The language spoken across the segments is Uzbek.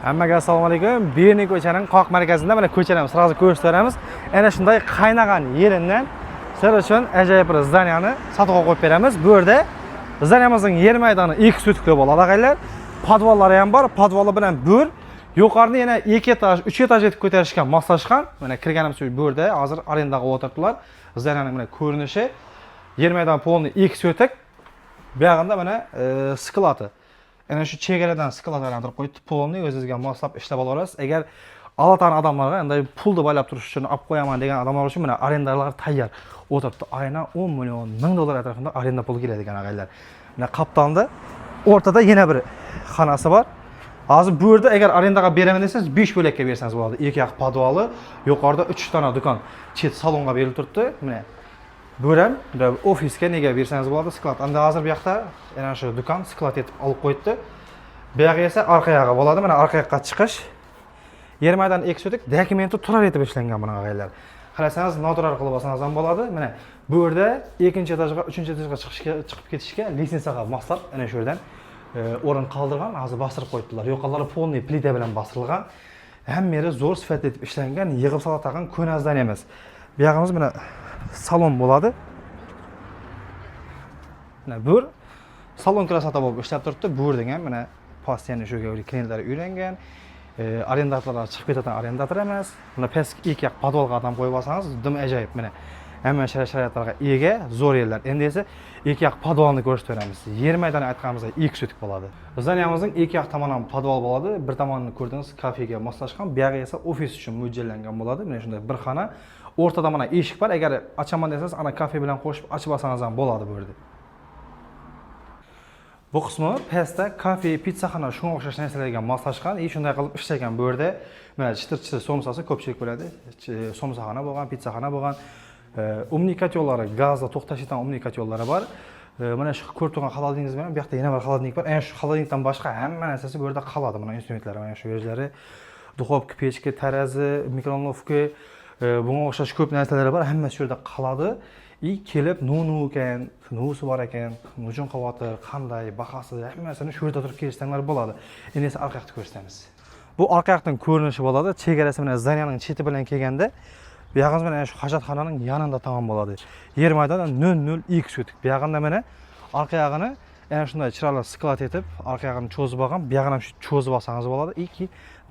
Hammaga assalomu alaykum. Berni ko'chaning qoq markazida mana ko'chani sразу ko'rsatamiz. Ana shunday qaynagan yeridan sizlar uchun ajoyib bir zdaniyani sotuvga qo'yib beramiz. Bu yerda zdaniyamizning yer maydoni 2 sotkli bo'ladi, ag'aylar. Podvollari ham bor. Podvoli bilan bir yuqorida yana 2 etaj, 3 etaj etib ko'tarishga moslashgan. Mana kirganimiz bu yerda hozir arendaga o'tiribdilar. Zdaniyaning mana ko'rinishi yer maydoni polniy 2 sotik. Bu yerda mana sklati. Ana shu chegaradan sklat aylantirib qo'yib, pulni o'zingizga moslab ishlab olasiz. Agar olatan odamlarga endi pulni baylab turish uchun olib qo'yaman degan odamlar uchun mana arendalar tayyor. O'tiribdi. Aynan 10 million ming dollar atrofida arenda puli keladigan ag'aylar. Mana qoptonda o'rtada yana bir xonasi bor. Hozir bu yerda agar arendaga beraman desangiz 5 bo'lakka bersangiz bo'ladi. Ikki yoq podvoli, yuqorida 3 dona do'kon, chet salonga berilib turibdi. Mana bu ham ofisga nega bersangiz bo'ladi, sklat. Endi hozir bu yoqda ana shu do'kon sklat etib olib qo'yibdi. Bu yoqqa esa orqa yog'i bo'ladi. Mana orqa yoqqa chiqish. Yer maydoni eksotik dokumenti turar etib ishlangan buni ag'aylar. Qarasangiz noturar qilib olsangiz ham bo'ladi. Mana bu yerda 2-etajga, 3-etajga chiqib ketishga lisensiyaga moslab ana shu yerdan o'rin qoldirgan, hozir bostirib qo'yibdilar. Yo'qollari polniy plita bilan bostirilgan. Hamma yeri zo'r sifatli etib ishlangan, yig'ib soladigan ko'nazdan emas. Bu yog'imiz mana salon bo'ladi. Mana bu salon krasota bo'lib ishlab turibdi. Bu yerda ham mana postiyanni shuga klientlar uylangan. Arendatorlar chiqib ketadigan arendator emas. Buni past ikki yoq podvolga ham qo'yib olsangiz, dim ajoyib mana. Hamma sharoitlarga ega zo'r yerlar. Endi esa ikki yoq podvolni ko'rsatib beramiz. Yer maydoni aytganimizda 2 sotik bo'ladi. Zdaniyamizning ikki yoq tomoni ham podvol bo'ladi. Bir tomonini ko'rdingiz, kafega moslashgan, bu yog'i esa ofis uchun mo'ljallangan bo'ladi. Mana shunday bir xona, o'rtada mana eshik bor. Agar ochaman desangiz, ana kafe bilan qo'shib ochib olsangiz ham bo'ladi bu yerda. Bu qismi pastda kafe, pitssaxona shunga o'xshash narsalarga moslashgan, shunday qilib ishlagan bu yerda. Mana chitir-chitir somsasi ko'pchilik bo'ladi. Somsaxona bo'lgan, pitssaxona bo'lgan. Umniy kotyolari, gazda to'xtashdan umniy kotyolari bor. Mana shu ko'rib turgan xolodilnigingiz bilan bu yoqda yana bir xolodilnik bor. Ana shu xolodilnikdan boshqa hamma narsasi bu yerda qoladi. Mana instrumentlar, mana shu yerlari, duxovka, pechka, tarazi, mikronovka, bunga o'xshash ko'p narsalar bor. Hammasi shu yerda qoladi. Kelib nunu ekan, nusi bor ekan, nujun qavotir, qanday, bahasi, hammasini shu yerda turib kelishsanglar bo'ladi. Endi esa orqa yoqda ko'rsatamiz. Bu orqa yoqdan ko'rinishi bo'ladi. Chegarasi bilan Zdaniyaning cheti bilan kelganda, bu yog'imiz mana shu hojatxonaning yonida tamom bo'ladi. Yer maydoni 0.02 sotik. Bu yog'inda mana orqa yog'ini ana shunday chiroyli sklat etib, orqa yog'ini cho'zib olgan, bu yog'ini ham shu cho'zib olsangiz bo'ladi.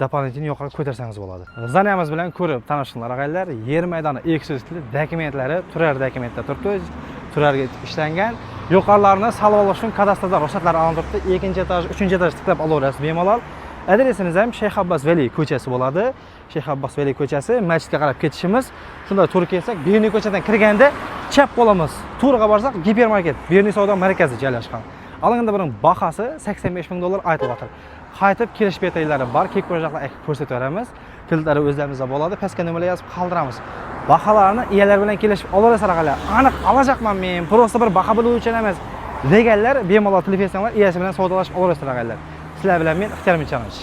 Doполнительный yuqoriga ko'tarsangiz bo'ladi. Zdaniyamiz bilan ko'rib tanishinglar ag'aylar. Yer maydoni 2 sotikli dokumentlari turar dokumentda turibdi. Turarga ishlangan. Yuqorilarini salib olish uchun kadastrda ruxsatlar olinib turibdi. 2-etaj, 3-etaj tiklab olaverasiz bemalol. Adresimiz ham Shayx Abbos Veli ko'chasi bo'ladi. Shayx Abbos Veli ko'chasi, masjidga qarab ketishimiz. Shunda to'g'ri kelsak, Berni ko'chadan kirganda chap bo'lamiz. To'g'riga borsak, gipermarket Berni savdo markazi joylashgan. Alinganda buning bahasi 85 ming dollar aytilyapti. Qaytib kelish betaylari bor, kelib ko'rishlar ko'rsatib beramiz. Tiltlari o'zlarimizda bo'ladi. Pastga nimalar yozib qoldiramiz. Baholarni egalar bilan kelishib olaverasizlar ag'aylar. Aniq olacaqman men, prosta bir baho biluvchi uchun emas. Deganlar bemalol telefon egasi bilan savdolashib olaverasizlar ag'aylar. Sizlar bilan men Ixtiyor Michanović.